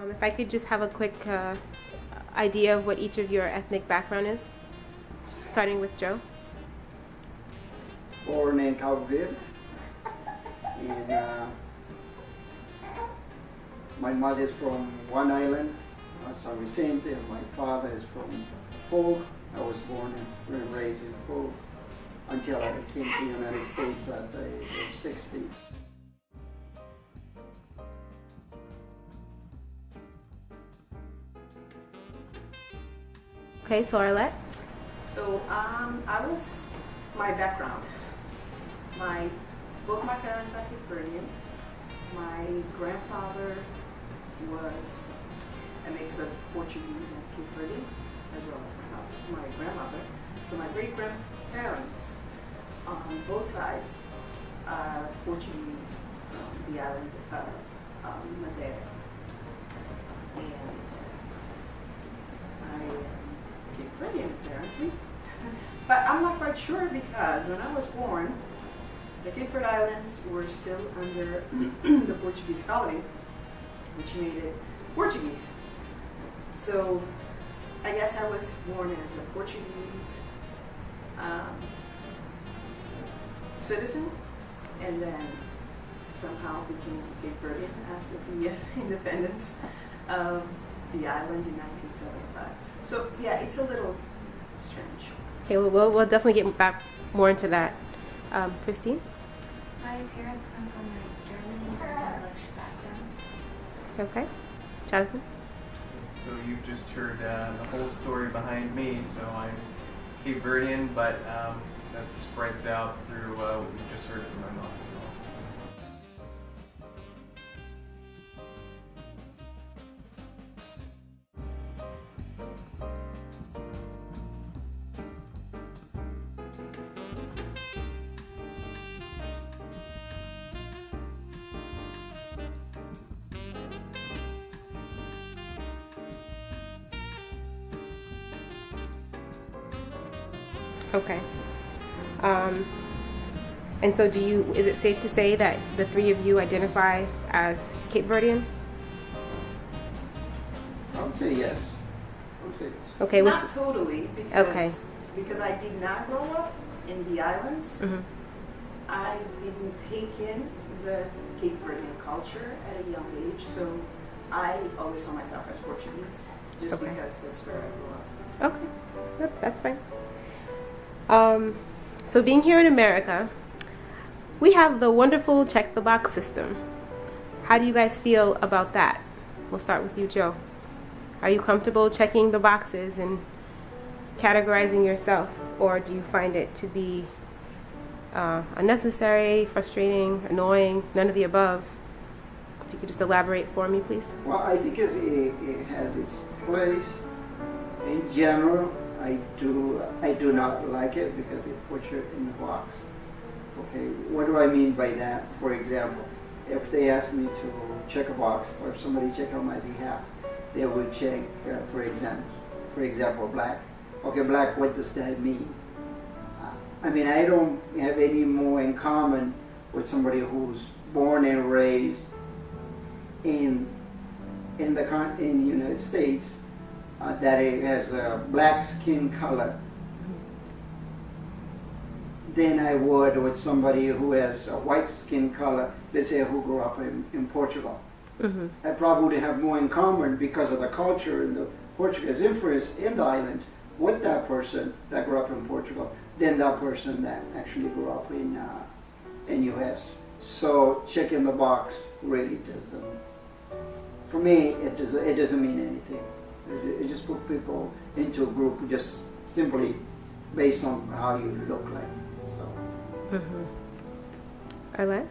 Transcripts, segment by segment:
If I could just have a quick idea of what each of your ethnic background is, starting with Joe. Born in Cape Verdean, and my mother is from one island, San Vicente, and my father is from Folk. I was born and raised in Folk until I came to the United States at the age of 16. Okay, so Arlette? So my background. Both my parents are Cape Verdean. My grandfather was a mix of Portuguese and Cape Verdean, as well as my grandmother. So my great grandparents on both sides are Portuguese from the island of Madeira. And I am Cape Verdean apparently. But I'm not quite sure because when I was born, the Cape Verde Islands were still under the Portuguese colony, which made it Portuguese. So I guess I was born as a Portuguese citizen, and then somehow became Cape Verdean after the independence of the island in 1975. So yeah, it's a little strange. Okay, we'll definitely get back more into that. Christine? My parents come from a German and English background. Okay. Jonathan? So you've just heard the whole story behind me. So I'm Cape Verdean, but that spreads out through what you just heard from my mom as well. Okay. And so is it safe to say that the three of you identify as Cape Verdean? I would say yes. Okay. Not totally, because Okay. because I did not grow up in the islands. Mm-hmm. I didn't take in the Cape Verdean culture at a young age, so I always saw myself as Portuguese, just Okay. because that's where I grew up. Okay. Yep, that's fine. So being here in America, we have the wonderful check the box system. How do you guys feel about that? We'll start with you, Joe. Are you comfortable checking the boxes and categorizing yourself, or do you find it to be unnecessary, frustrating, annoying, none of the above? If you could just elaborate for me, please. Well, I think it has its place. In general, I do not like it because it puts you in the box. Okay, what do I mean by that? For example, if they ask me to check a box, or if somebody check on my behalf, they would check, for example, black. Okay, black, what does that mean? I mean, I don't have any more in common with somebody who's born and raised in the United States that it has a black skin color than I would with somebody who has a white skin color, let's say who grew up in Portugal. Mm-hmm. I probably would have more in common because of the culture and the Portuguese influence in the islands with that person that grew up in Portugal than that person that actually grew up in U.S. So checking the box really doesn't, for me, it doesn't mean anything. It just put people into a group just simply based on how you look like. So. Mm-hmm. Arlette?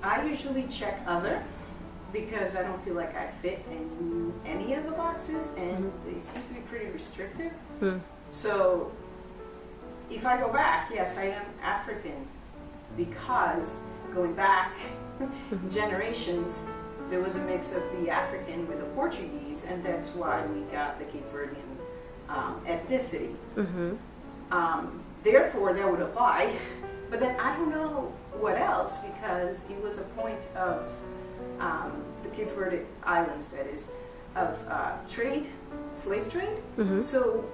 I usually check other because I don't feel like I fit in any of the boxes, and they seem to be pretty restrictive. Mm. So if I go back, yes, I am African, because going back generations, there was a mix of the African with the Portuguese, and that's why we got the Cape Verdean ethnicity. Mm-hmm. Therefore, that would apply. But then I don't know what else, because it was a point of the Cape Verde Islands, that is, of trade, slave trade. Mm-hmm. So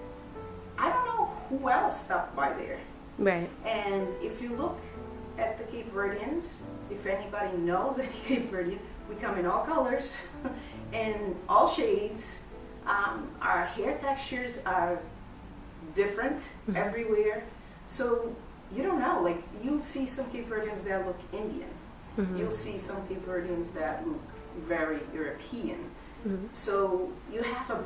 I don't know who else stopped by there. Right. And if you look at the Cape Verdeans, if anybody knows any Cape Verdean, we come in all colors and all shades. Our hair textures are different everywhere. So you don't know, like you'll see some Cape Verdeans that look Indian. Mm-hmm. You'll see some Cape Verdeans that look very European. Mm-hmm. So you have a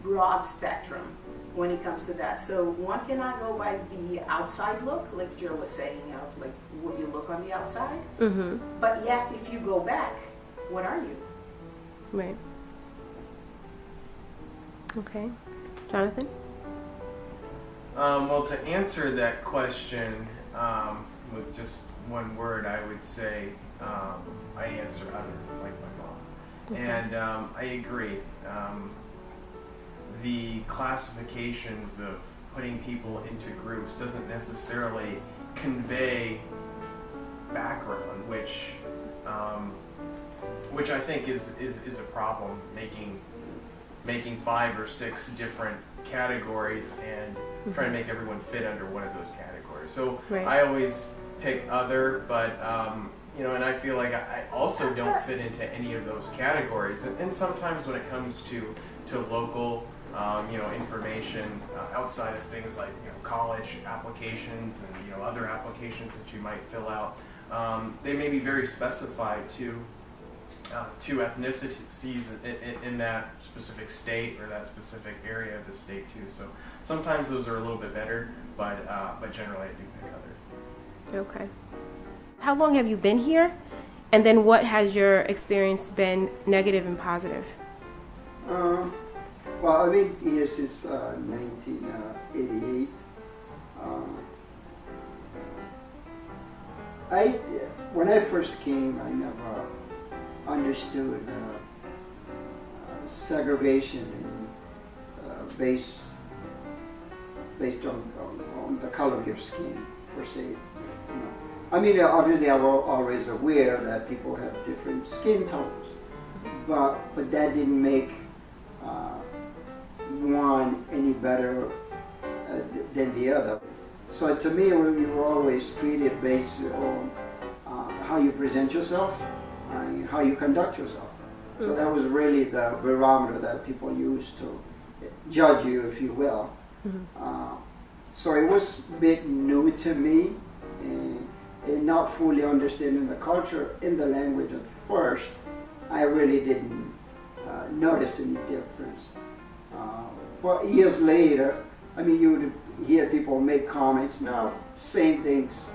broad spectrum when it comes to that. So one cannot go by the outside look, like Joe was saying, of like what you look on the outside. Mm-hmm. But yet, if you go back, what are you? Right. Okay. Jonathan? Well, to answer that question with just one word, I would say I answer other, like my mom. Okay. And I agree. The classifications of putting people into groups doesn't necessarily convey background, which I think is a problem, making 5 or 6 different categories and trying to make everyone fit under one of those categories. So Right. I always pick other, but and I feel like I also don't fit into any of those categories. And sometimes when it comes to local information outside of things like college applications and other applications that you might fill out, they may be very specified to ethnicities in that specific state or that specific area of the state too. So sometimes those are a little bit better, but generally I do pick other. Okay. How long have you been here? And then what has your experience been, negative and positive? Well, I've been here since 1988. When I first came, I never understood segregation based on the color of your skin, per se. I mean, obviously, I was always aware that people have different skin tones, but that didn't make one any better than the other. So to me, we were always treated based on how you present yourself and how you conduct yourself. So that was really the barometer that people used to judge you, if you will. So it was a bit new to me, and not fully understanding the culture in the language at first, I really didn't notice any difference. But years later, I mean, you would hear people make comments, now saying things.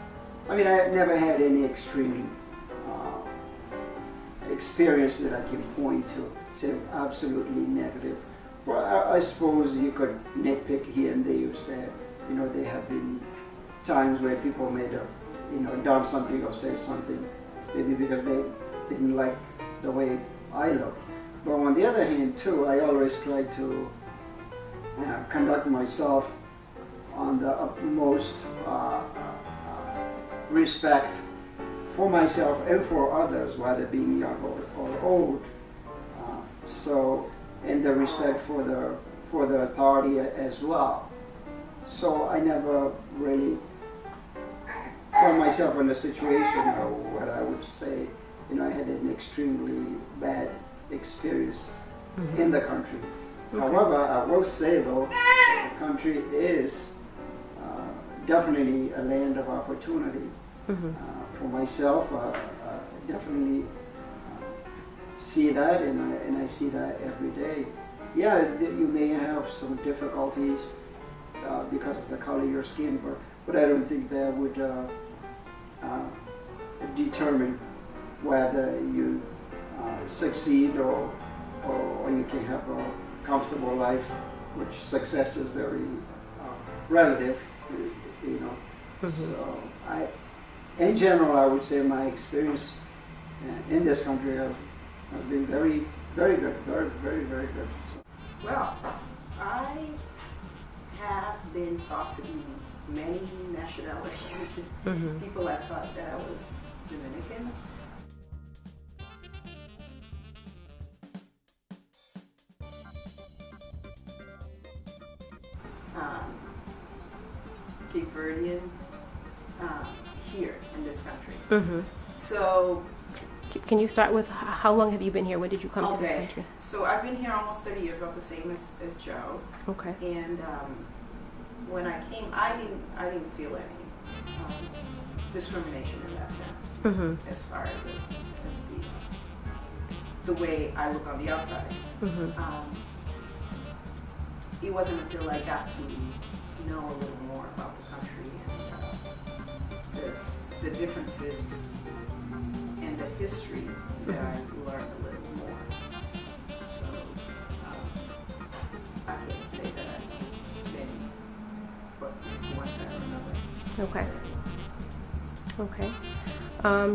I mean, I never had any extreme experience that I can point to, say absolutely negative. Well, I suppose you could nitpick here and there. You said, there have been times where people may have, done something or said something, maybe because they didn't like the way I looked. But on the other hand, too, I always tried to conduct myself on the utmost respect for myself and for others, whether being young or old. And the respect for the authority as well. So I never really found myself in a situation where I would say, I had an extremely bad experience in the country. Okay. However, I will say though, the country is definitely a land of opportunity. For myself, definitely see that, and I see that every day. Yeah, you may have some difficulties because of the color of your skin, but I don't think that would determine whether you succeed or you can have a comfortable life, which success is very relative, So in general, I would say my experience in this country has been very, very good, very, very, very good. Well, I have been thought to be many nationalities. Mm-hmm. People had thought that I was Dominican. Cape Verdean, here in this country. Mm-hmm. So, Can you start with how long have you been here? When did you come to this country? So I've been here almost 30 years, about the same as Joe. Okay. And when I came, I didn't feel any discrimination in that sense, Mm-hmm. as far as the way I look on the outside. Mm-hmm. It wasn't until I got to know a little more about the country and the differences and the history that I learned a little more. So I can't say that I've been, but once I remember. Okay. Okay.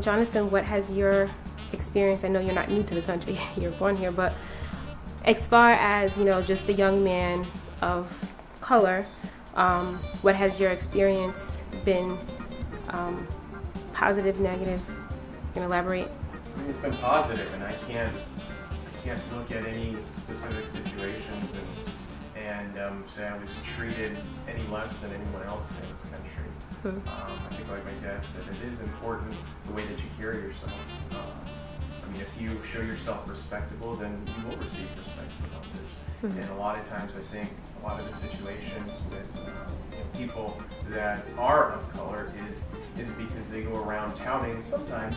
Jonathan, what has your experience? I know you're not new to the country; you're born here, but as far as just a young man of color, what has your experience been? Positive, negative? You can elaborate. I mean, it's been positive, and I can't look at any specific situations and say I was treated any less than anyone else in this country. I think, like my dad said, it is important the way that you carry yourself. I mean, if you show yourself respectable, then you will receive respect from others. And a lot of times, I think a lot of the situations with people that are of color is because they go around touting sometimes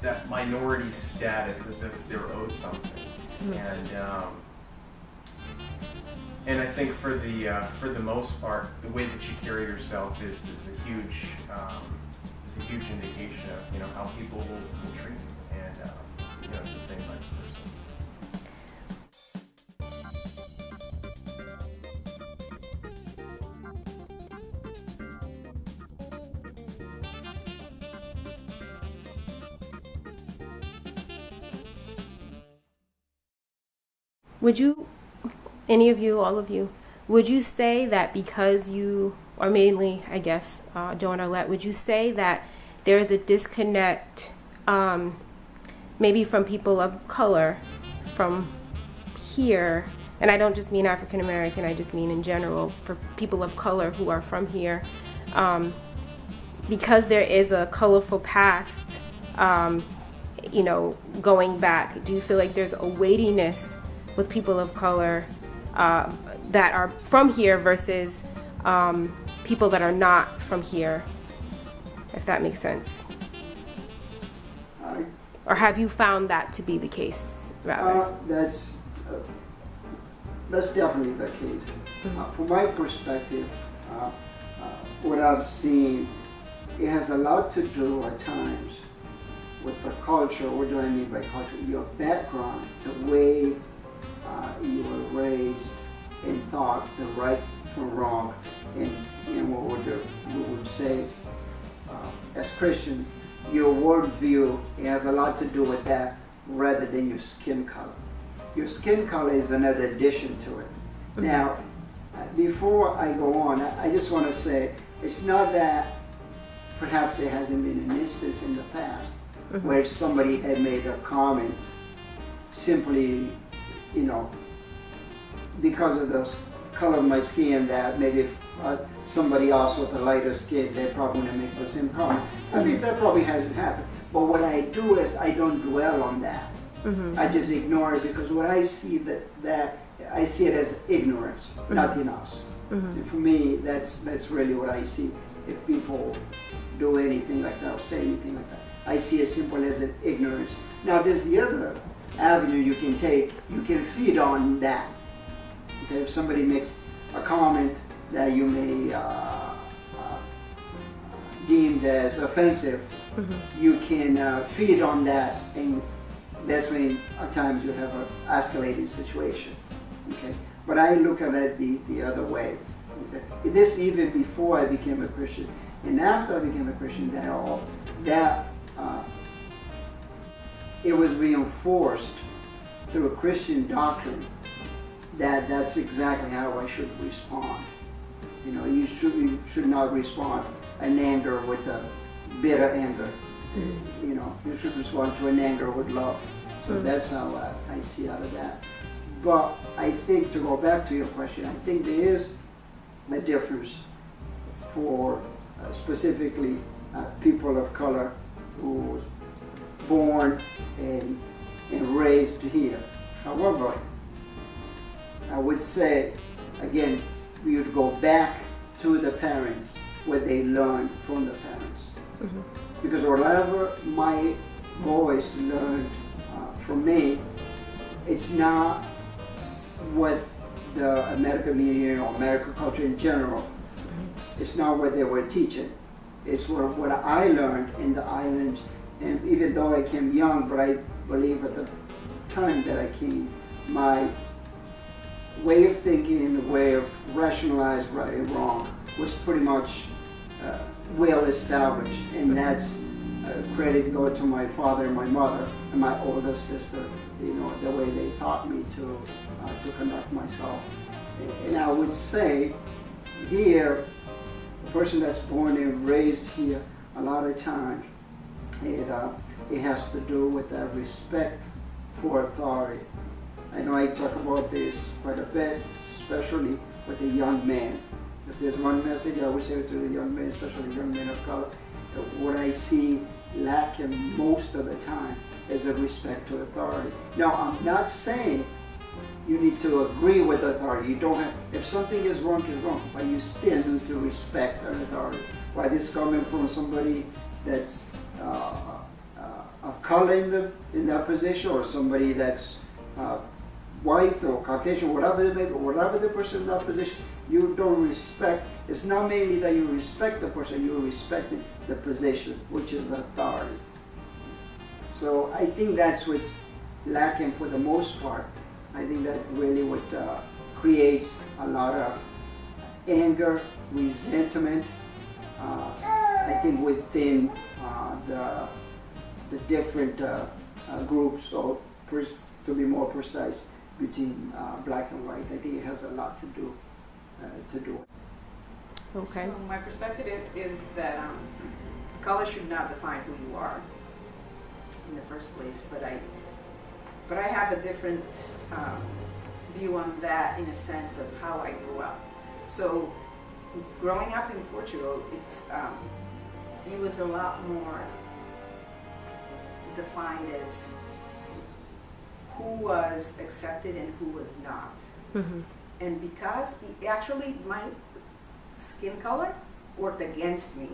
that minority status as if they're owed something. And I think for the most part, the way that you carry yourself is a huge indication of how people will treat you, and it's the same vice versa. Would you, any of you, all of you, would you say that because you, or mainly, I guess, Joe and Arlette, would you say that there is a disconnect, maybe from people of color, from here, and I don't just mean African American, I just mean in general, for people of color who are from here, because there is a colorful past, going back, do you feel like there's a weightiness with people of color that are from here versus people that are not from here, if that makes sense? Or have you found that to be the case, rather? That's definitely the case. From my perspective, what I've seen, it has a lot to do at times with the culture. What do I mean by culture? Your background, the way you were raised and thought the right from wrong, and what we would say as Christian, your worldview, it has a lot to do with that rather than your skin color. Your skin color is another addition to it. Now, before I go on, I just want to say it's not that perhaps there hasn't been an instance in the past where somebody had made a comment simply, because of the color of my skin, that maybe if somebody else with a lighter skin, they're probably going to make the same comment. I mean, that probably hasn't happened. But what I do is I don't dwell on that. I just ignore it, because what I see that I see it as ignorance, nothing else. And for me, that's really what I see. If people do anything like that or say anything like that, I see it as simple as an ignorance. Now, there's the other avenue you can take. You can feed on that. Okay, if somebody makes a comment that you may deemed as offensive, you can feed on that, and that's when at times you have an escalating situation. Okay, but I look at it the other way. Okay? This even before I became a Christian, and after I became a Christian, it was reinforced through a Christian doctrine that that's exactly how I should respond. You know, you should not respond an anger with a bitter anger. You know, you should respond to an anger with love. So that's how I see out of that. But I think, to go back to your question, I think there is a difference for specifically people of color who was born and raised here. However, I would say, again, we would go back to the parents, what they learned from the parents. Because whatever my boys learned from me, it's not what the American media or American culture in general, it's not what they were teaching. It's what I learned in the islands. And even though I came young, but I believe at the time that I came, my way of thinking, the way of rationalize right and wrong was pretty much well established. And that's credit go to my father and my mother and my older sister, you know, the way they taught me to conduct myself. And I would say here, a person that's born and raised here, a lot of times, it has to do with that respect for authority. I know I talk about this quite a bit, especially with the young man. If there's one message I would say to the young men, especially young men of color, what I see lacking most of the time is a respect to authority. Now, I'm not saying you need to agree with authority. You don't have, if something is wrong, it's wrong, but you still need to respect an authority. Why this coming from somebody that's of color in that position, or somebody that's white or Caucasian, whatever it may be, whatever the person in that position, you don't respect. It's not mainly that you respect the person, you respect the position, which is the authority. So I think that's what's lacking for the most part. I think that really what creates a lot of anger, resentment, I think within the different groups, or to be more precise, between black and white. I think it has a lot to do with. Okay. So my perspective is that color should not define who you are in the first place, but I have a different view on that in a sense of how I grew up. So growing up in Portugal, it was a lot more defined as who was accepted and who was not. And because actually my skin color worked against me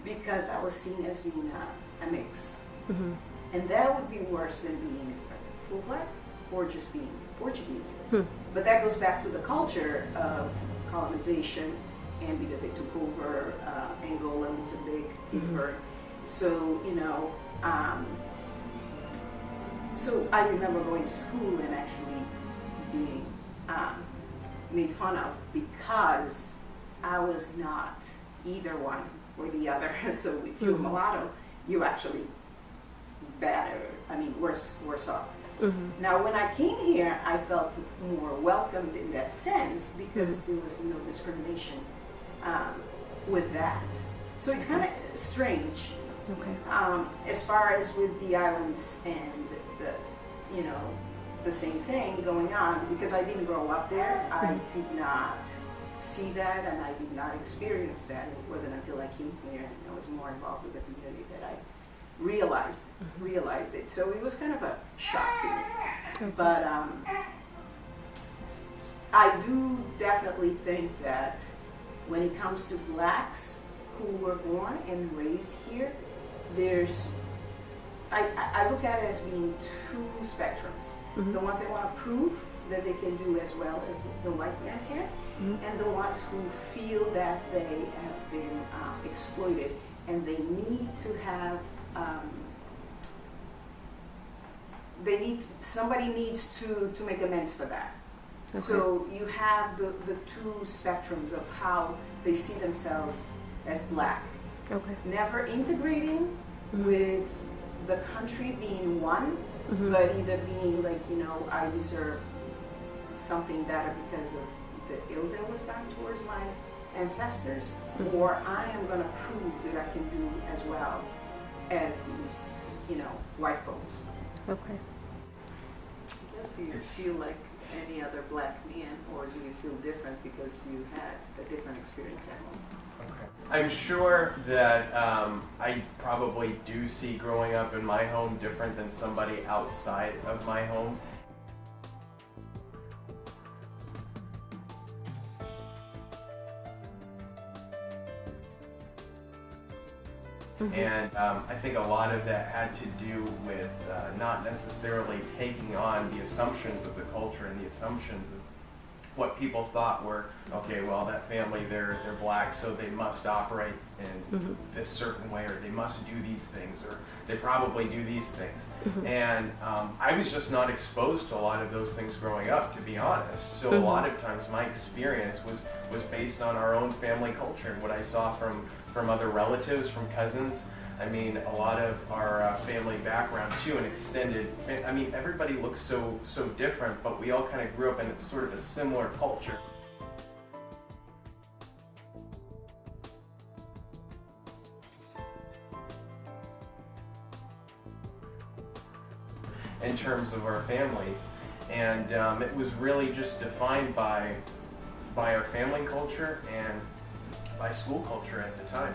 because I was seen as being a mix. And that would be worse than being full black or just being Portuguese. But that goes back to the culture of colonization, and because they took over Angola, Mozambique, Cape Verdean. So, you know, so I remember going to school and actually being made fun of because I was not either one or the other. So if you're mulatto, you're actually better, worse off. Now when I came here, I felt more welcomed in that sense because there was no discrimination with that. So it's kind of strange. Okay. As far as with the islands and the same thing going on, because I didn't grow up there, I did not see that and I did not experience that. It wasn't until I came here and I was more involved with the community that I realized it. So it was kind of a shock to me. But I do definitely think that when it comes to blacks who were born and raised here, I look at it as being two spectrums. The ones that want to prove that they can do as well as the white man can, and the ones who feel that they have been exploited and they need to have somebody needs to make amends for that. Okay. So you have the two spectrums of how they see themselves as black. Okay. Never Integrating with the country being one, but either being like, I deserve something better because of the ill that was done towards ancestors, or I am going to prove that I can do as well as these, white folks. Okay. I guess, do you feel like any other black man, or do you feel different because you had a different experience at home? Okay. I'm sure that I probably do see growing up in my home different than somebody outside of my home. And I think a lot of that had to do with not necessarily taking on the assumptions of the culture and the assumptions of what people thought were, okay, well, that family, they're black, so they must operate in this certain way, or they must do these things, or they probably do these things. And I was just not exposed to a lot of those things growing up, to be honest. So a lot of times my experience was based on our own family culture and what I saw from other relatives, from cousins. I mean, a lot of our family background too, and extended. I mean, everybody looks so different, but we all kind of grew up in sort of a similar culture. In terms of our families, and it was really just defined by our family culture and by school culture at the time.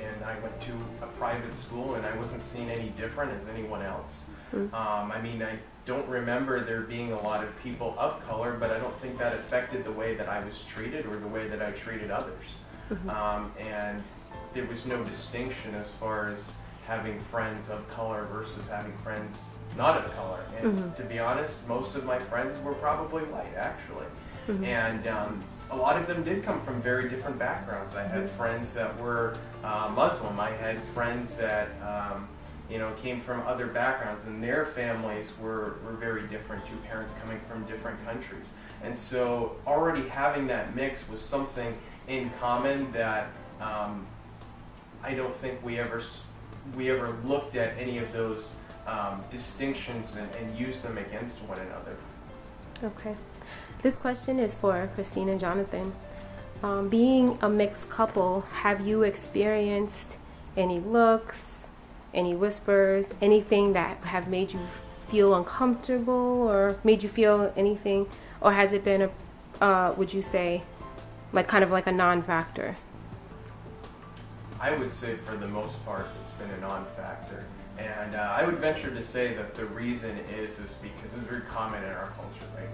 And I went to a private school, and I wasn't seen any different as anyone else. I mean, I don't remember there being a lot of people of color, but I don't think that affected the way that I was treated or the way that I treated others. And there was no distinction as far as having friends of color versus having friends not of color. And to be honest, most of my friends were probably white, actually. And a lot of them did come from very different backgrounds. I had friends that were Muslim. I had friends that came from other backgrounds, and their families were very different. Two parents coming from different countries, and so already having that mix was something in common that I don't think we ever looked at any of those distinctions and used them against one another. Okay. This question is for Christine and Jonathan. Being a mixed couple, have you experienced any looks, any whispers, anything that have made you feel uncomfortable or made you feel anything? Or has it been would you say, like kind of like a non-factor? I would say for the most part it's been a non-factor. And I would venture to say that the reason is because it's very common in our culture right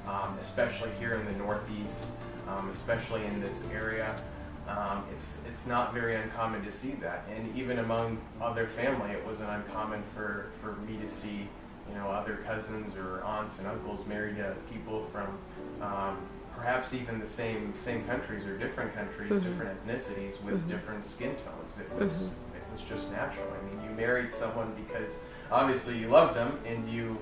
now, especially here in the Northeast, especially in this area. It's not very uncommon to see that, and even among other family, it wasn't uncommon for me to see, other cousins or aunts and uncles married to people from perhaps even the same countries or different countries, different ethnicities with different skin tones. It was just natural. I mean, you married someone because obviously you loved them, and you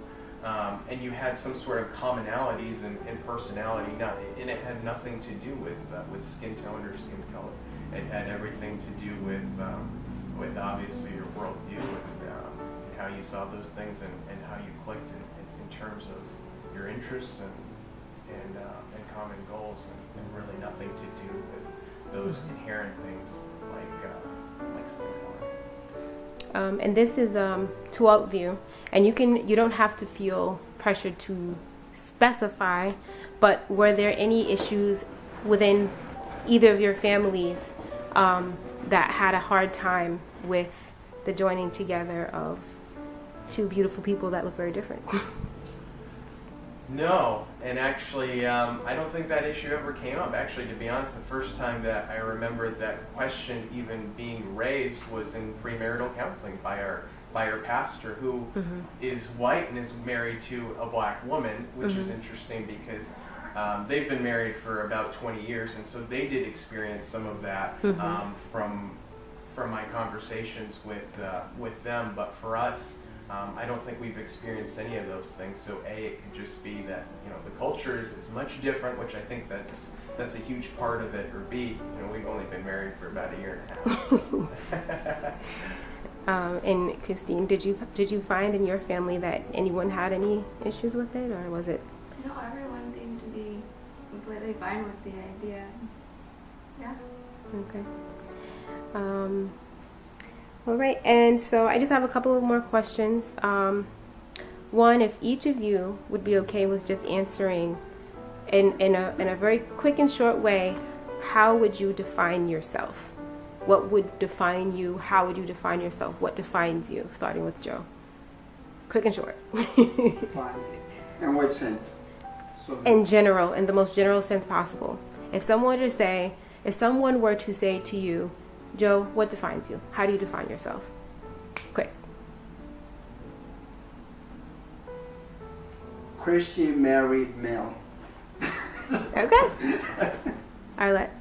had some sort of commonalities in personality. And it had nothing to do with skin tone or skin color. It had everything to do with obviously your worldview and how you saw those things and how you clicked in terms of your interests and common goals, and really nothing to do with those inherent things like skin color. And this is to all of you, and you don't have to feel pressured to specify, but were there any issues within either of your families that had a hard time with the joining together of two beautiful people that look very different? No, and actually, I don't think that issue ever came up. Actually, to be honest, the first time that I remember that question even being raised was in premarital counseling by our pastor, who is white and is married to a black woman, which is interesting because they've been married for about 20 years, and so they did experience some of that from my conversations with them. But for us, I don't think we've experienced any of those things. So it could just be that the culture is much different, which I think that's a huge part of it. Or B, we've only been married for about a year and a half. And Christine, did you find in your family that anyone had any issues with it, or was it? No, everyone seemed to be completely fine with the idea. Yeah. Okay. All right, and so I just have a couple of more questions. One, if each of you would be okay with just answering in a very quick and short way, how would you define yourself? What would define you? How would you define yourself? What defines you? Starting with Joe. Quick and short. Fine. In what sense? So In general, in the most general sense possible. If someone were to say to you, Joe, what defines you? How do you define yourself? Quick. Christian married male. Okay. Arlette.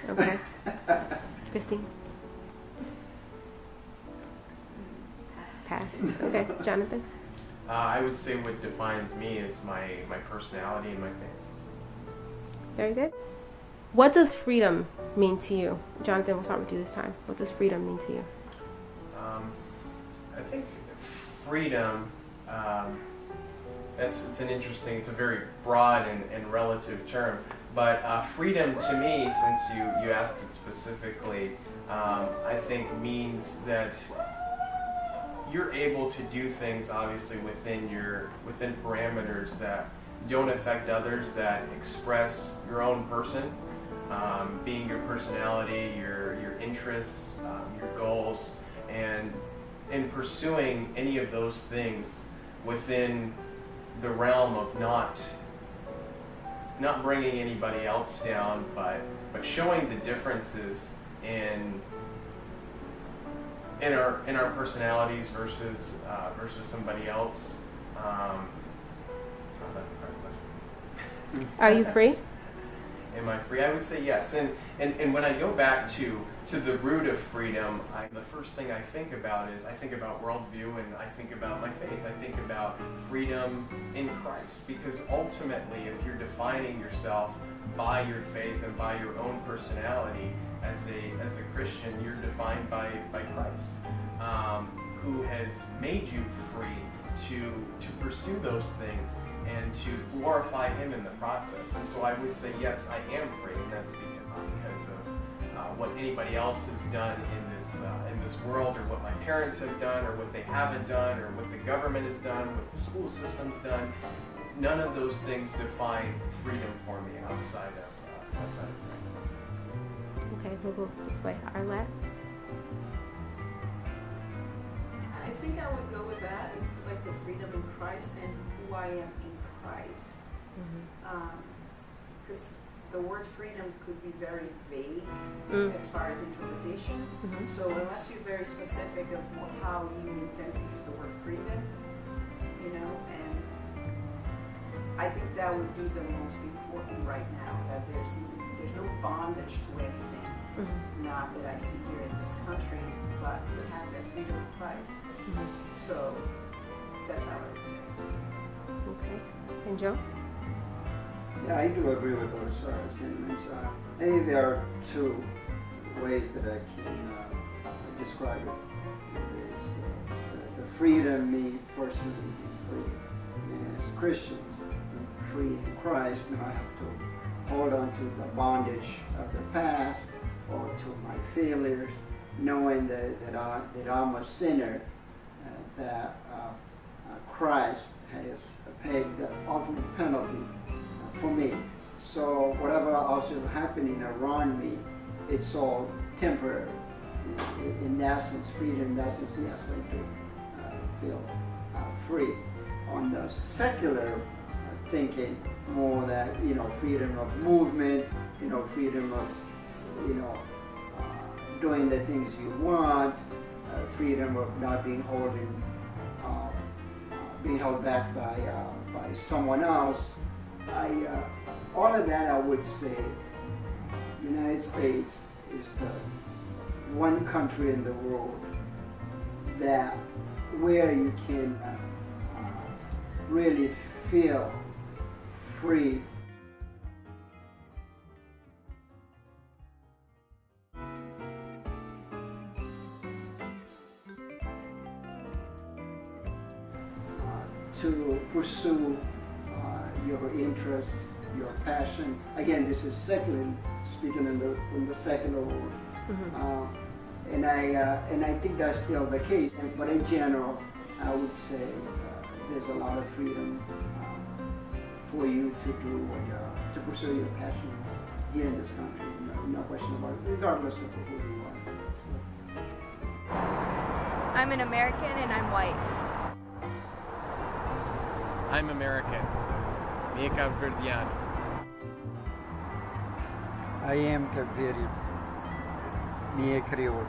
Okay. Christine. Pass. Okay. Jonathan. I would say what defines me is my personality and my faith. Very good. What does freedom mean to you? Jonathan, we'll start with you this time. What does freedom mean to you? I think freedom, it's a very broad and relative term, but freedom to me, since you asked it specifically, I think means that you're able to do things obviously within parameters that don't affect others, that express your own person, being your personality, your interests, your goals, and in pursuing any of those things within the realm of not bringing anybody else down, but showing the differences in our personalities versus somebody else. Oh, that's a hard question. Are you free? Am I free? I would say yes. And when I go back to the root of freedom, the first thing I think about is I think about worldview and I think about my faith. I think about freedom in Christ, because ultimately, if you're defining yourself by your faith and by your own personality as a Christian, you're defined by Christ, who has made you free to pursue those things and to glorify Him in the process. And so I would say, yes, I am free, and that's because of what anybody else has done in this world, or what my parents have done, or what they haven't done, or what the government has done, what the school system's done. None of those things define freedom for me outside of Christ. Okay, we'll go this way. Arlette? I think I would go with that. It's like the freedom in Christ and who I am in Christ. Because the word freedom could be very vague as far as interpretation. So unless you're very specific of how you intend to use the word freedom, and I think that would be the most important right now, that there's no bondage to anything, not that I see here in this country, but to have that freedom of Christ. So that's how I would say. Okay. And Joe? Yeah, I do agree with those sentiments. I think there are two ways that I can describe it. The freedom, me personally, free as Christians, free in Christ, and I have to hold on to the bondage of the past or to my failures, knowing that I'm a sinner, that Christ has paid the ultimate penalty for me. So whatever else is happening around me, it's all temporary. In that sense, freedom, in that sense, yes, I do feel free. On the secular thinking, more that, freedom of movement, freedom of, doing the things you want, freedom of not being held back by someone else. All of that, I would say, the United States is the one country in the world where you can really feel free. pursue your interests, your passion. Again, this is secular, speaking in the secular world. And I think that's still the case. But in general, I would say there's a lot of freedom for you to do to pursue your passion here in this country. No question about it, regardless of who you are. I'm an American and I'm white. I'm American. Me Cape Verdean. I am Cape Verdean. Me Creole.